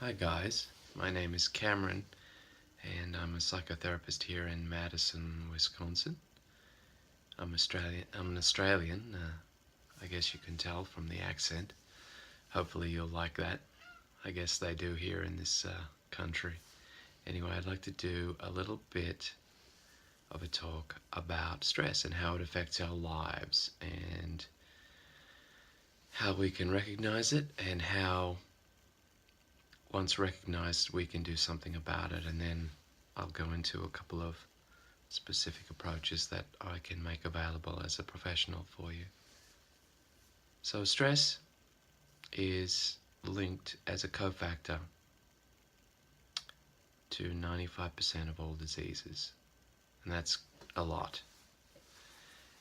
Hi guys, my name is Cameron and I'm a psychotherapist here in Madison, Wisconsin. I'm an Australian, I guess you can tell from the accent. Hopefully you'll like that. I guess they do here in this country. Anyway, I'd like to do a little bit of a talk about stress and how it affects our lives and how we can recognize it and how once recognized we can do something about it, and then I'll go into a couple of specific approaches that I can make available as a professional for you. So stress is linked as a cofactor to 95% of all diseases, and that's a lot.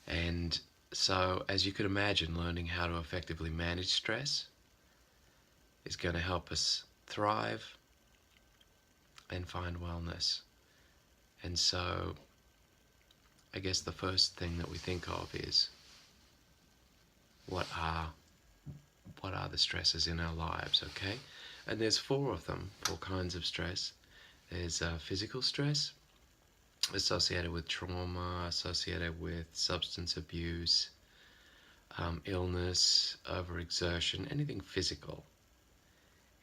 And so, as you could imagine, learning how to effectively manage stress is going to help us thrive and find wellness. And so I guess the first thing that we think of is what are the stresses in our lives, okay? And there's four of them, four kinds of stress. There's physical stress associated with trauma, associated with substance abuse, illness, overexertion, anything physical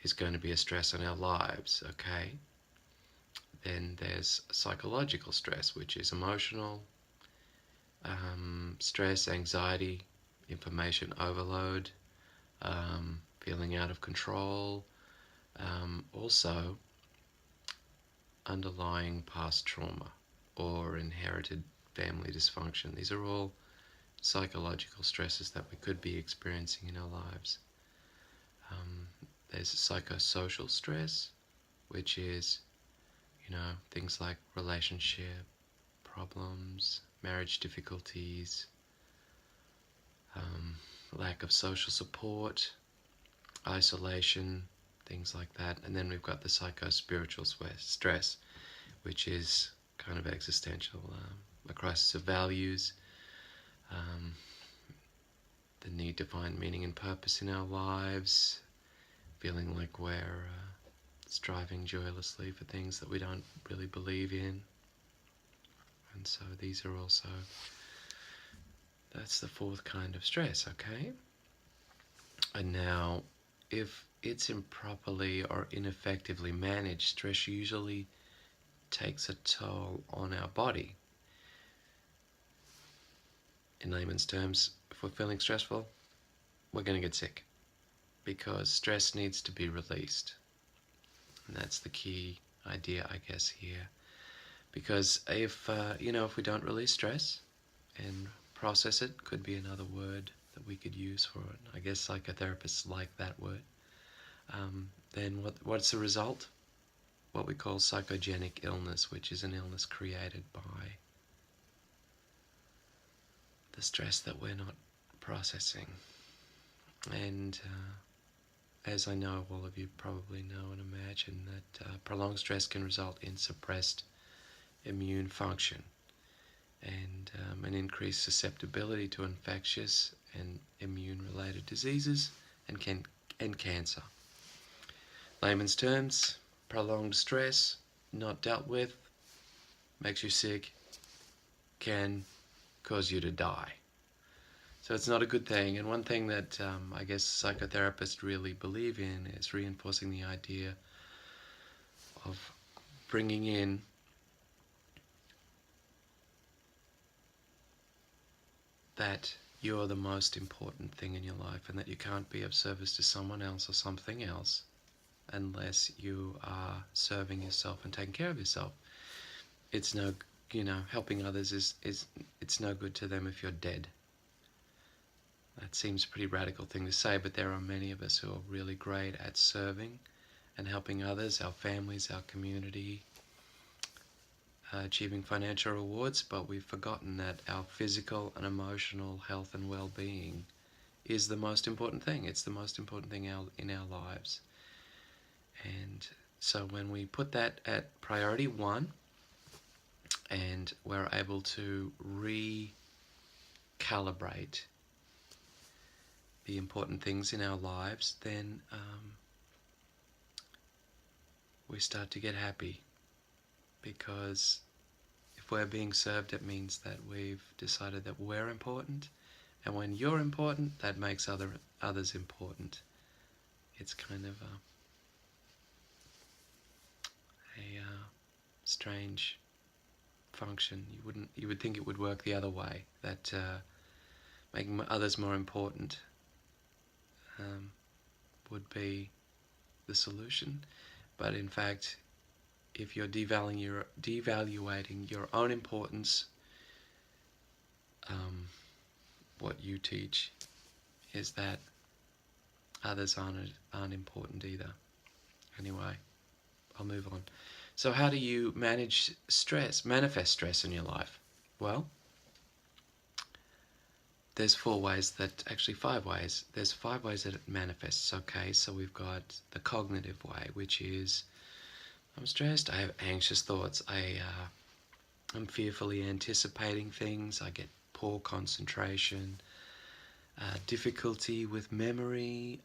is going to be a stress on our lives, okay? Then there's psychological stress, which is emotional, stress, anxiety, information overload, feeling out of control, also underlying past trauma or inherited family dysfunction. These are all psychological stresses that we could be experiencing in our lives. There's psychosocial stress, which is, things like relationship problems, marriage difficulties, lack of social support, isolation, things like that. And then we've got the psycho-spiritual stress, which is kind of existential, a crisis of values, the need to find meaning and purpose in our lives, feeling like we're striving joylessly for things that we don't really believe in. And so these are also, that's the fourth kind of stress, okay? And now, if it's improperly or ineffectively managed, stress usually takes a toll on our body. In layman's terms, if we're feeling stressful, we're going to get sick because stress needs to be released. And that's the key idea, I guess, here. Because if we don't release stress and process it, could be another word that we could use for it. I guess psychotherapists like that word. Then what's the result? What we call psychogenic illness, which is an illness created by the stress that we're not processing. And as I know all of you probably know and imagine, that prolonged stress can result in suppressed immune function and an increased susceptibility to infectious and immune-related diseases and cancer. Layman's terms, prolonged stress, not dealt with, makes you sick, can cause you to die. So it's not a good thing. And one thing that I guess psychotherapists really believe in is reinforcing the idea of bringing in that you're the most important thing in your life and that you can't be of service to someone else or something else unless you are serving yourself and taking care of yourself. It's no, helping others is it's no good to them if you're dead. That seems a pretty radical thing to say, but there are many of us who are really great at serving and helping others, our families, our community, achieving financial rewards, but we've forgotten that our physical and emotional health and well-being is the most important thing. It's the most important thing in our lives. And so when we put that at priority one and we're able to recalibrate the important things in our lives, then we start to get happy, because if we're being served, it means that we've decided that we're important, and when you're important, that makes others important. It's kind of a strange function. You would think it would work the other way, that making others more important would be the solution. But in fact, if you're devaluating your own importance, what you teach is that others aren't important either. Anyway, I'll move on. So how do you manage stress, manifest stress in your life? Well, there's 5 ways. There's 5 ways that it manifests, okay? So we've got the cognitive way, which is, I'm stressed, I have anxious thoughts, I'm fearfully anticipating things, I get poor concentration, difficulty with memory.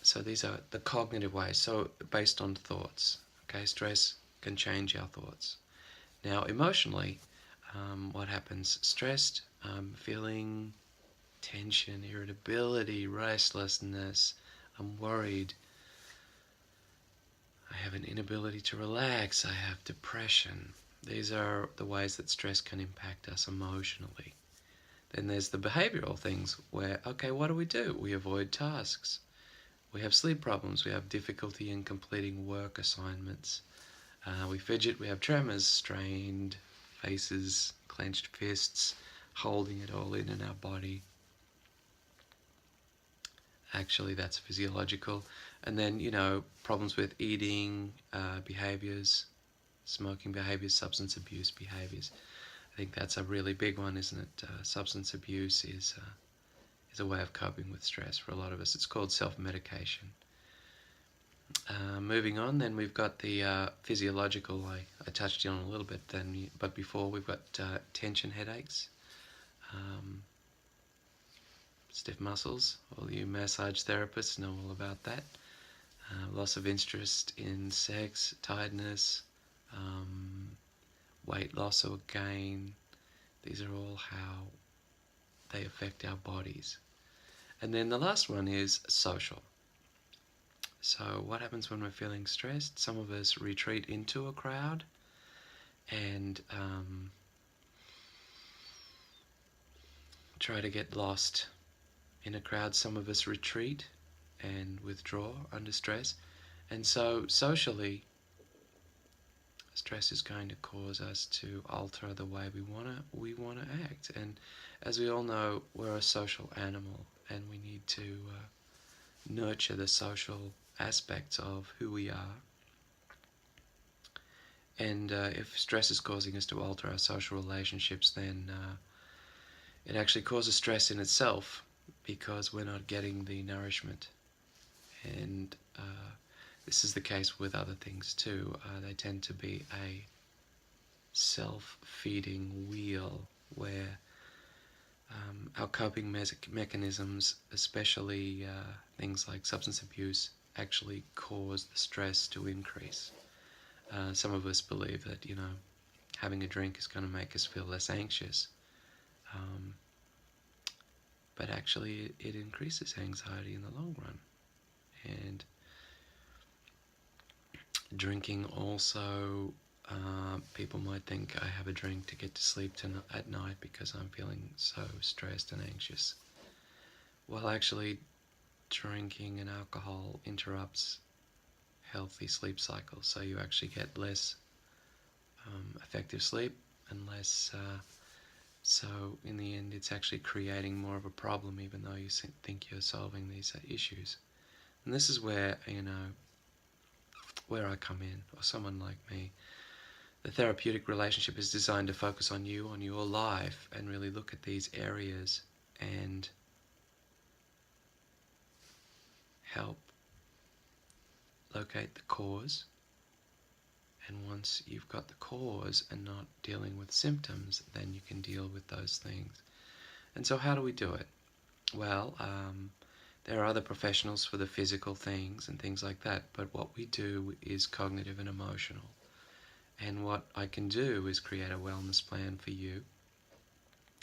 So these are the cognitive ways, so based on thoughts. Okay, stress can change our thoughts. Now, emotionally, what happens? Stressed, feeling tension, irritability, restlessness, I'm worried, I have an inability to relax, I have depression. These are the ways that stress can impact us emotionally. Then there's the behavioral things where, okay, what do? We avoid tasks. We have sleep problems, we have difficulty in completing work assignments. We fidget, we have tremors, strained faces, clenched fists, holding it all in our body. Actually, that's physiological. And then, problems with eating behaviors, smoking behaviors, substance abuse behaviors. I think that's a really big one, isn't it? Substance abuse is a way of coping with stress for a lot of us. It's called self-medication. Moving on, then we've got the physiological. I touched on a little bit then, but before we've got tension headaches, stiff muscles. All you massage therapists know all about that. Loss of interest in sex, tiredness, weight loss or gain. These are all how they affect our bodies. And then the last one is social. So what happens when we're feeling stressed? Some of us retreat into a crowd and try to get lost in a crowd. Some of us retreat and withdraw under stress. And so socially, stress is going to cause us to alter the way we want to act. And as we all know, we're a social animal, and we need to nurture the social aspects of who we are. And if stress is causing us to alter our social relationships, then it actually causes stress in itself, because we're not getting the nourishment. And this is the case with other things too. They tend to be a self-feeding wheel where our coping mechanisms, especially things like substance abuse, actually cause the stress to increase. Some of us believe that, having a drink is going to make us feel less anxious. But actually it increases anxiety in the long run. And drinking also, people might think I have a drink to get to sleep at night because I'm feeling so stressed and anxious. Well, actually, drinking and alcohol interrupts healthy sleep cycles, so you actually get less effective sleep and less. So in the end, it's actually creating more of a problem, even though you think you're solving these issues. And this is where, where I come in, or someone like me. The therapeutic relationship is designed to focus on you, on your life, and really look at these areas and help locate the cause. And once you've got the cause and not dealing with symptoms, then you can deal with those things. And so how do we do it? Well, There are other professionals for the physical things and things like that, but what we do is cognitive and emotional. And what I can do is create a wellness plan for you,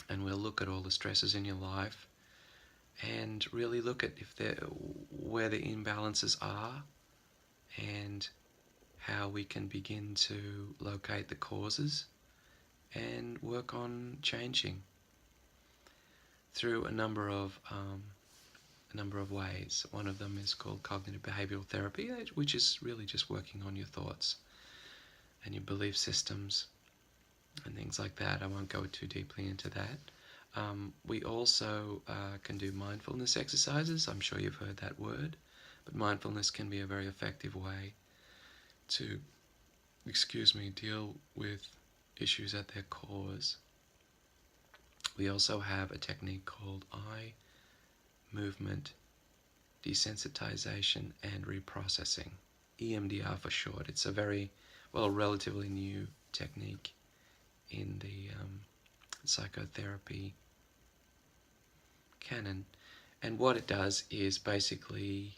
and we'll look at all the stresses in your life and really look at where the imbalances are and how we can begin to locate the causes and work on changing through a number of ways. One of them is called cognitive behavioral therapy, which is really just working on your thoughts and your belief systems and things like that. I won't go too deeply into that. We also can do mindfulness exercises. I'm sure you've heard that word, but mindfulness can be a very effective way to, deal with issues at their cause. We also have a technique called eye movement desensitization and reprocessing, EMDR for short. It's a relatively new technique in the psychotherapy canon. And what it does is basically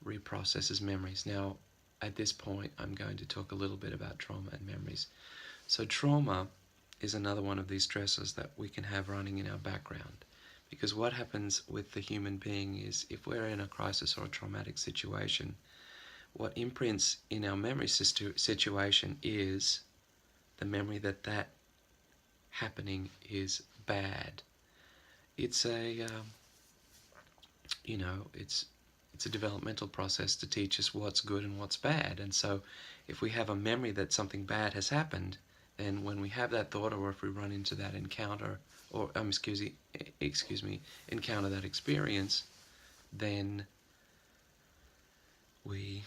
reprocesses memories. Now, at this point, I'm going to talk a little bit about trauma and memories. So trauma is another one of these stresses that we can have running in our background. Because what happens with the human being is, if we're in a crisis or a traumatic situation, what imprints in our memory situation is the memory that happening is bad. It's it's a developmental process to teach us what's good and what's bad. And so if we have a memory that something bad has happened, then when we have that thought, or if we run into that encounter, or encounter that experience, then we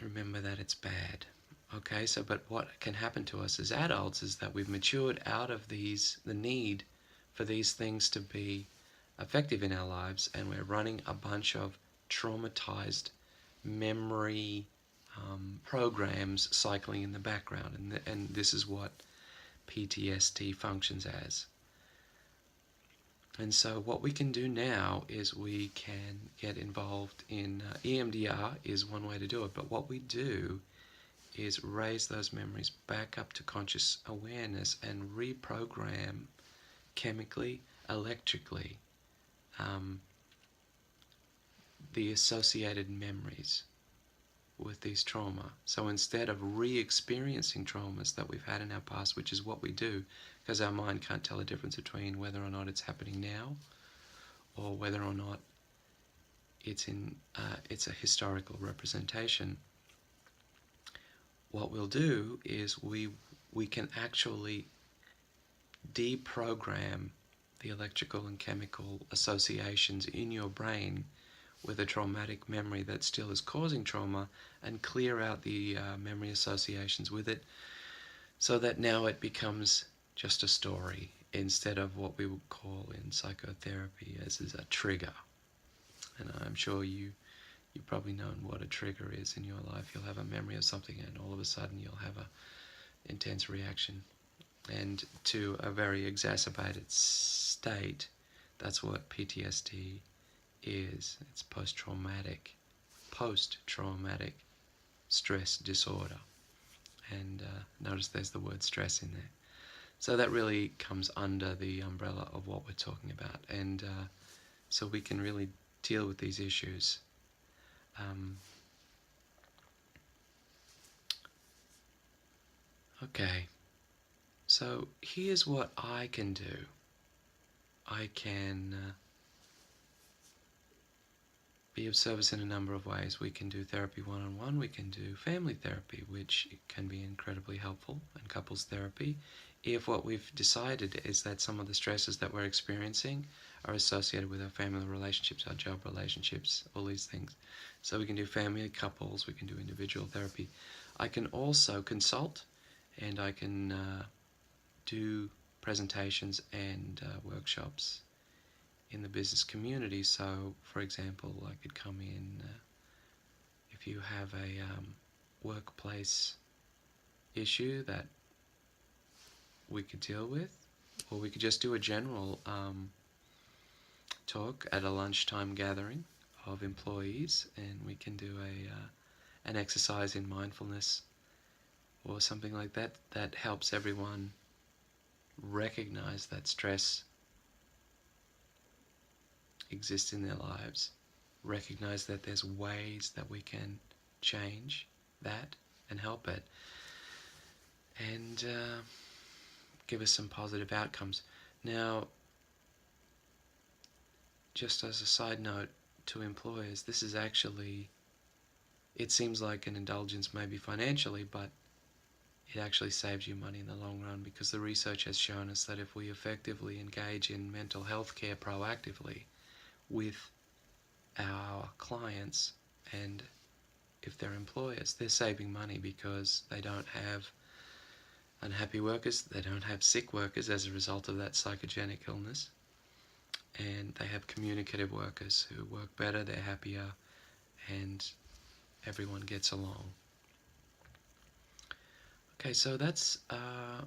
remember that it's bad. Okay, so but what can happen to us as adults is that we've matured out of the need for these things to be effective in our lives, and we're running a bunch of traumatized memory programs cycling in the background, and this is what PTSD functions as. And so what we can do now is we can get involved in EMDR is one way to do it, but what we do is raise those memories back up to conscious awareness and reprogram chemically, electrically, the associated memories with these trauma. So instead of re-experiencing traumas that we've had in our past, which is what we do, because our mind can't tell the difference between whether or not it's happening now or whether or not it's a historical representation, what we'll do is we can actually deprogram the electrical and chemical associations in your brain with a traumatic memory that still is causing trauma, and clear out the memory associations with it, so that now it becomes just a story instead of what we would call in psychotherapy as is a trigger. And I'm sure you've probably known what a trigger is in your life. You'll have a memory of something and all of a sudden you'll have a intense reaction, and to a very exacerbated state. That's what PTSD is. It's post-traumatic stress disorder. And notice there's the word stress in there. So that really comes under the umbrella of what we're talking about. And so we can really deal with these issues. Okay, so here's what I can do. I can be of service in a number of ways. We can do therapy one-on-one, we can do family therapy, which can be incredibly helpful, and couples therapy, if what we've decided is that some of the stresses that we're experiencing are associated with our family relationships, our job relationships, all these things. So we can do family, couples, we can do individual therapy. I can also consult, and I can do presentations and workshops in the business community. So, for example, I could come in if you have a workplace issue that we could deal with, or we could just do a general talk at a lunchtime gathering of employees, and we can do an exercise in mindfulness or something like that that helps everyone recognize that stress exists in their lives, recognize that there's ways that we can change that and help it, and give us some positive outcomes. Now, just as a side note to employers, this is actually, it seems like an indulgence maybe financially, but it actually saves you money in the long run, because the research has shown us that if we effectively engage in mental health care proactively with our clients, and if they're employers, they're saving money because they don't have unhappy workers, they don't have sick workers as a result of that psychogenic illness, and they have communicative workers who work better, they're happier, and everyone gets along. Okay, so that's our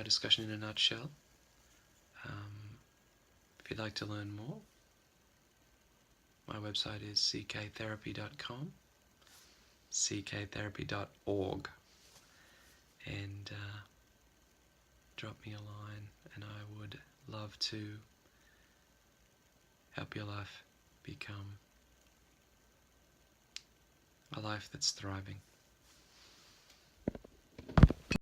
discussion in a nutshell. If you'd like to learn more, my website is cktherapy.com, cktherapy.org, and drop me a line, and I would love to help your life become a life that's thriving.